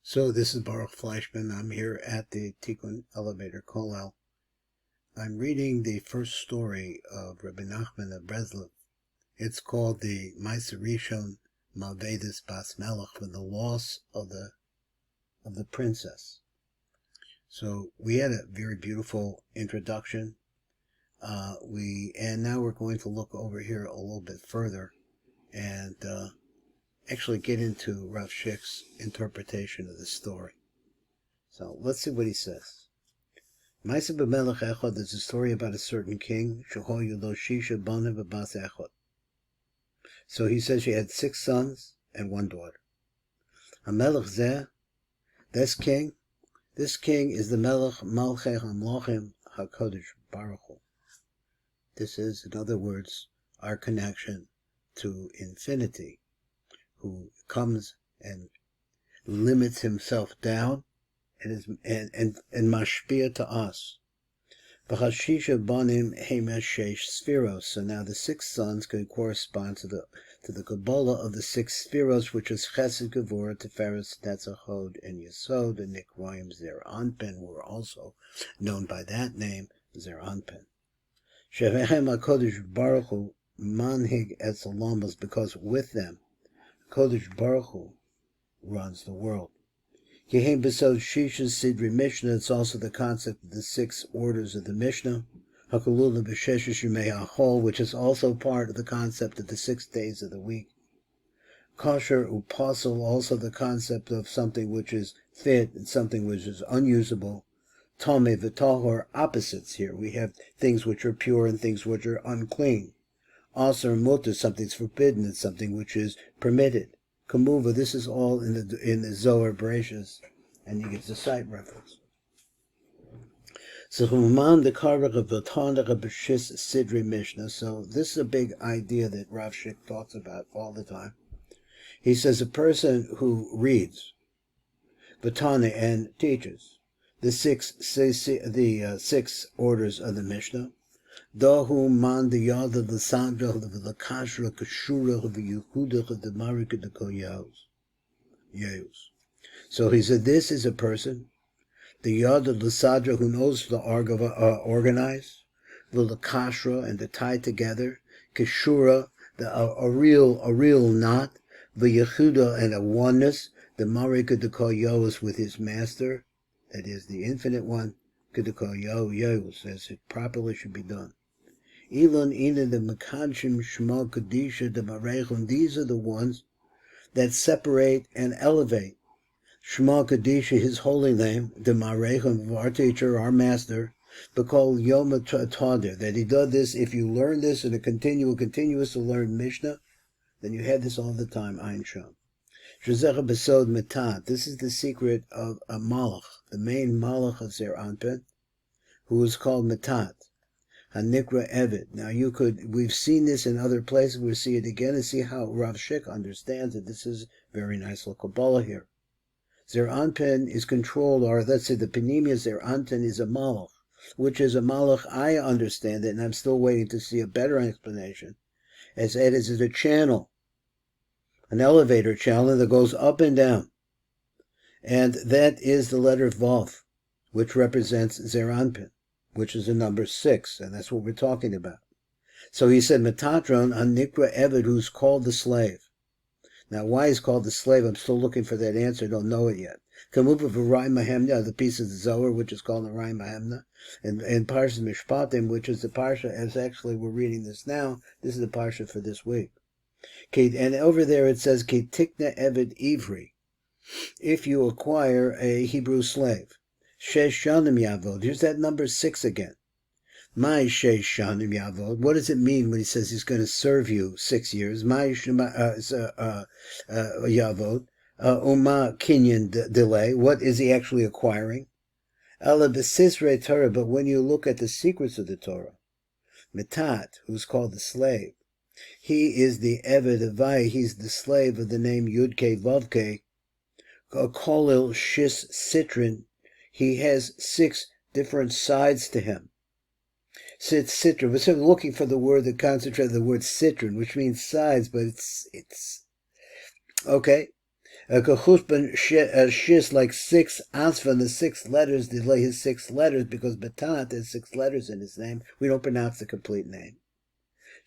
So this is Baruch Fleischman. I'm here at the Tikkun Elevator Kollel. I'm reading the first story of Rabbi Nachman of BRESLOV. It's called the Ma'aser Rishon Malvedes Bas Melech, for the loss of the princess. So we had a very beautiful introduction. And now we're going to look over here a little bit further and actually get into Rav Schick's interpretation of the story. So let's see what he says. Ma'aser b'melech echad is a story about a certain king. Sheho yulo shisha banim v'bas echad. So he says she had 6 sons and 1 daughter. Hamelech zeh, this king is the Melech Malchei HaMlochim HaKadosh Baruch Hu. This is, in other words, our connection to infinity, who comes and limits himself down and is and mashpia to us. V'chashisha banim hemesh sheish spheros. So now the 6 sons can correspond to the Kabbalah of the 6 spheros, which is Chesed, Gevurah, Tiferes, Netzach, Hod, and Yesod, and Nikroim, Zer Anpin, who are also known by that name, Zer Anpin. Shevehem HaKadosh Baruch Hu manhig et salamos, because with them, Kadosh Baruch Hu runs the world. Yehem Besod Shisha Sidri Mishnah. It's also the concept of the 6 orders of the Mishnah. Hakalula B'Sheshesh Yemei HaChol, which is also part of the concept of the 6 days of the week. Kosher Upasul, also the concept of something which is fit and something which is unusable. Tameh V'Tahor, opposites here. We have things which are pure and things which are unclean. Asar Mutter, something's forbidden and something which is permitted. Kamuva, this is all in the Zohar Bereshis, and you get the site reference. So Human the Karvach of Vatanda B'Shis Sidri Mishnah. So this is a big idea that Rav Schick talks about all the time. He says a person who reads Vatana and teaches the 6 orders of the Mishnah. Dahu man the yada the sandra the kashra kashura the yehuda the marika the koyos. So he said this is a person, the yada the sadra, who knows to organize, the kashra, and to tie together, kashura, a real knot, the yehuda, and a oneness, the marika the koyos, with his master, that is the infinite one, kedikoyos, as it properly should be done. Elon the Mekanshim Shema Kadisha the Marechon, these are the ones that separate and elevate Shema Kadisha, his holy name, the Marechon of our teacher, our master, Bekol Yom Tadir, that he does this. If you learn this in a continuous to learn Mishnah, then you have this all the time, Ein Sof. Shazech Besod Metat, this is the secret of a Malach, the main Malach of Zer Anpin, who is called Metat. Hanikra Eved. Now we've seen this in other places, we'll see it again and see how Rav Schick understands it. This is very nice little Kabbalah here. Zer Anpin is controlled, or let's say the Penimia Zer Anpin is a Malach, which is a Malach, I understand it, and I'm still waiting to see a better explanation, as it is a channel, an elevator channel that goes up and down. And that is the letter Vav, which represents Zer Anpin, which is the number 6, and that's what we're talking about. So he said, Metatron, Anikra Eved, who's called the slave. Now, why he's called the slave, I'm still looking for that answer, don't know it yet. Kamupa V'Rai Mahemna, the piece of the Zohar, which is called the Rai Mahemna, and Parsha Mishpatim, which is the Parsha, as actually we're reading this now, this is the Parsha for this week. And over there it says, Ketikna Eved Ivri, if you acquire a Hebrew slave. Shesh Shanim Yavod. Here's that number 6 again. My Shesh Shanim Yavod. What does it mean when he says he's going to serve you 6 years? My Yavod. Uma Kinyan delay. What is he actually acquiring? Ela B'Sisrei Torah. But when you look at the secrets of the Torah, Metat, who's called the slave, he is the Eved Avai. He's the slave of the name Yudke Vavke. Kolil Shis Sitrin. He has 6 different sides to him. Citron. We're sort of looking for the word that concentrates the word citron, which means sides, but it's okay. A kachushban shis like 6 asfa, the 6 letters, delay his 6 letters, because Batat has 6 letters in his name. We don't pronounce the complete name.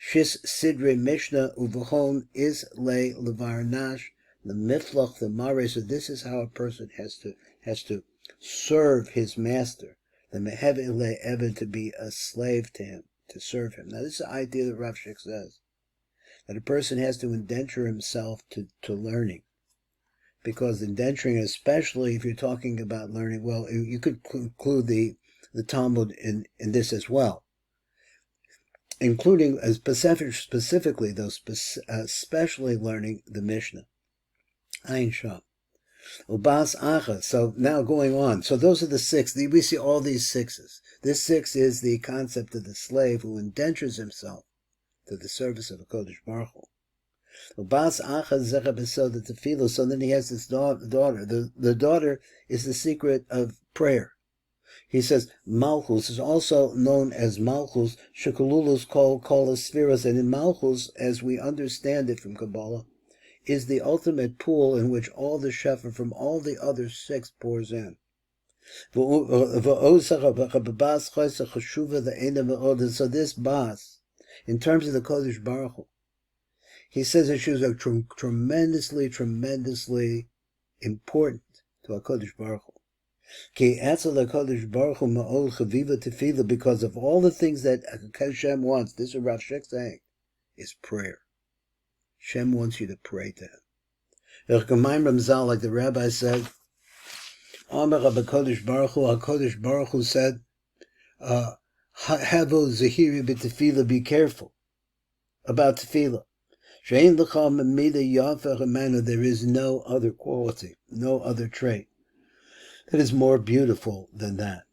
Shis sidre mishnah uvahon is le levarnash the miflach the mare. So this is how a person has to serve his master. The mehev le evan, to be a slave to him, to serve him. Now this is the idea that Rav Schick says, that a person has to indenture himself to learning. Because indenturing, especially if you're talking about learning, well, you could include the Talmud in this as well, including specifically those especially learning the Mishnah. Ein Sof. Ubas Acha. So now going on. So those are the 6. We see all these 6s. This 6 is the concept of the slave who indentures himself to the service of a Kodesh Baruch Hu. Ubas Acha Zecha Besoda Tefillah. So then he has this daughter. The daughter is the secret of prayer. He says Malchus is also known as Malchus. Shekalulus called Spheros, and in Malchus, as we understand it from Kabbalah, is the ultimate pool in which all the shefa from all the other 6 pours in. So this bas, in terms of the Kodesh Baruch Hu, he says that she was tremendously important to our Kodesh Baruch Hu. Because of all the things that Hashem wants, this is Rav Schick saying, is prayer. Hashem wants you to pray to him. Like the rabbi said, HaKadosh Baruch Hu said, Havo Zahiri b'tefillah, be careful about tefillah. There is no other quality, no other trait that is more beautiful than that.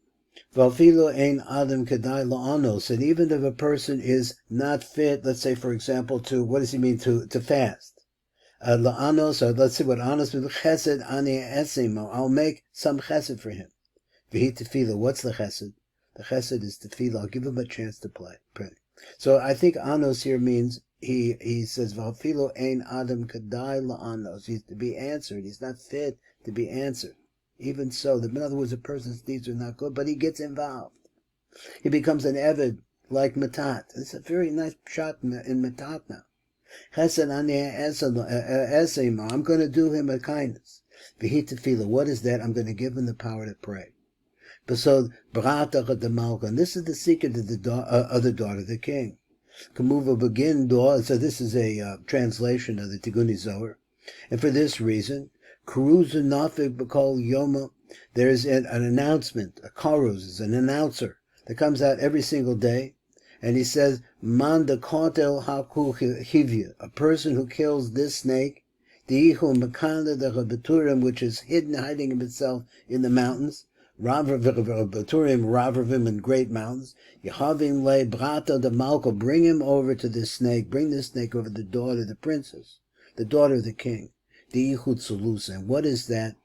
And even if a person is not fit, let's say, for example, what does he mean to fast? La'anos, or let's see what anos means, chesed ani esimo, I'll make some chesed for him. V'hi tefillah, what's the chesed? The chesed is tefillah, I'll give him a chance to pray. So I think anos here means, he says, V'afilo ein adam kadai la'anos, he's to be answered, he's not fit to be answered. Even so, in other words, a person's deeds are not good, but he gets involved. He becomes an eved, like Matat. It's a very nice shot in Matat now. I'm going to do him a kindness. What is that? I'm going to give him the power to pray. And this is the secret of the daughter of the king. So this is a translation of the Tiguni Zohar. And for this reason, there is an announcement. A karuz is an announcer that comes out every single day, and he says, Man de kotel haku hivya, a person who kills this snake, diihu makanda de rabaturim, which is hiding himself in the mountains, ravravim in great mountains, yahavim le brata de malko, bring him over to this snake, bring this snake over the daughter, the princess, the daughter of the king. And what is that?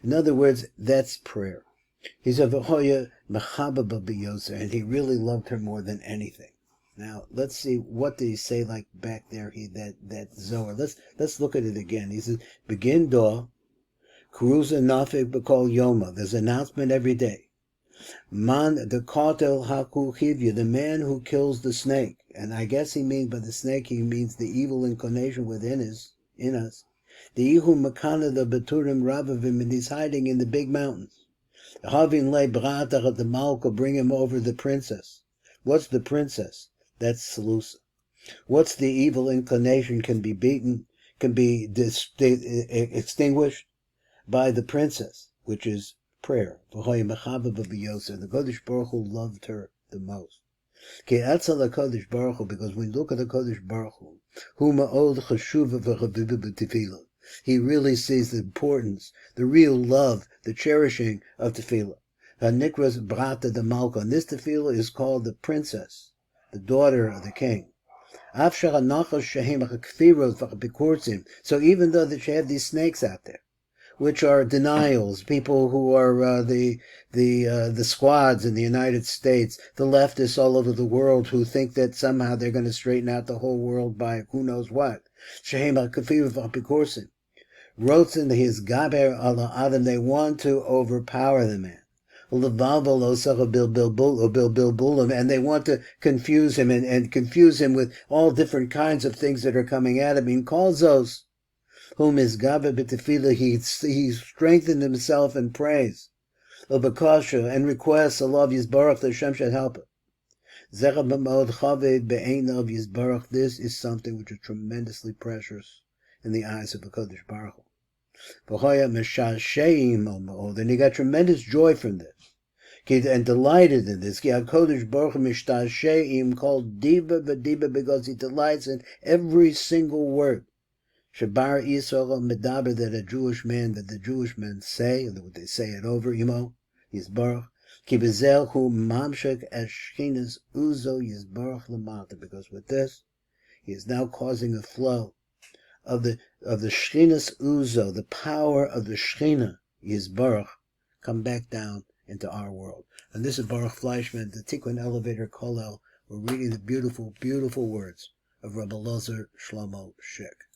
In other words, that's prayer. He's a v'hoya mechababa b'yoser, and he really loved her more than anything. Now let's see, what did he say like back there? That Zohar. Let's look at it again. He says, "Begin door, kruza nafik b'kol yoma." There's an announcement every day. Man the kartel haku chivya, the man who kills the snake, and I guess he means by the snake he means the evil inclination within us. The Ihu Makana the Baturim Ravavim, and he's hiding in the big mountains. Having lay Bratach the Malka, bring him over the princess. What's the princess? That's Salusa. What's the evil inclination can be beaten, can be extinguished by the princess, which is prayer. The Kodesh Baruch Hu loved her the most. Because when you look at the Kodesh Baruch Hu, he really sees the importance, the real love, the cherishing of tefillah. Hanikras brata de malka, and this tefillah is called the princess, the daughter of the king. So even though that you have these snakes out there, which are denials, people who are the squads in the United States, the leftists all over the world who think that somehow they're going to straighten out the whole world by who knows what. Rotzen his gaber ala adam, they want to overpower the man. And they want to confuse him and confuse him with all different kinds of things that are coming at him. In Kolzos, whom is gaber b'tefillah, he strengthened himself in praise. Ubakasha, and requests Allah Yisbarach, the Hashem should help him. This is something which is tremendously precious in the eyes of the Kodesh Baruch Hu. And he got tremendous joy from this, and delighted in this. Because he delights in every single word that a Jewish man, that the Jewish men say, and what they say it over, Yisbarach. Because with this, he is now causing a flow of the Shchinas Uzo, the power of the Shechina, Yisbarach, come back down into our world. And this is Baruch Fleischman, the Tikkun Elevator Kollel. We're reading the beautiful, beautiful words of Rabbi Elazar Shlomo Schick.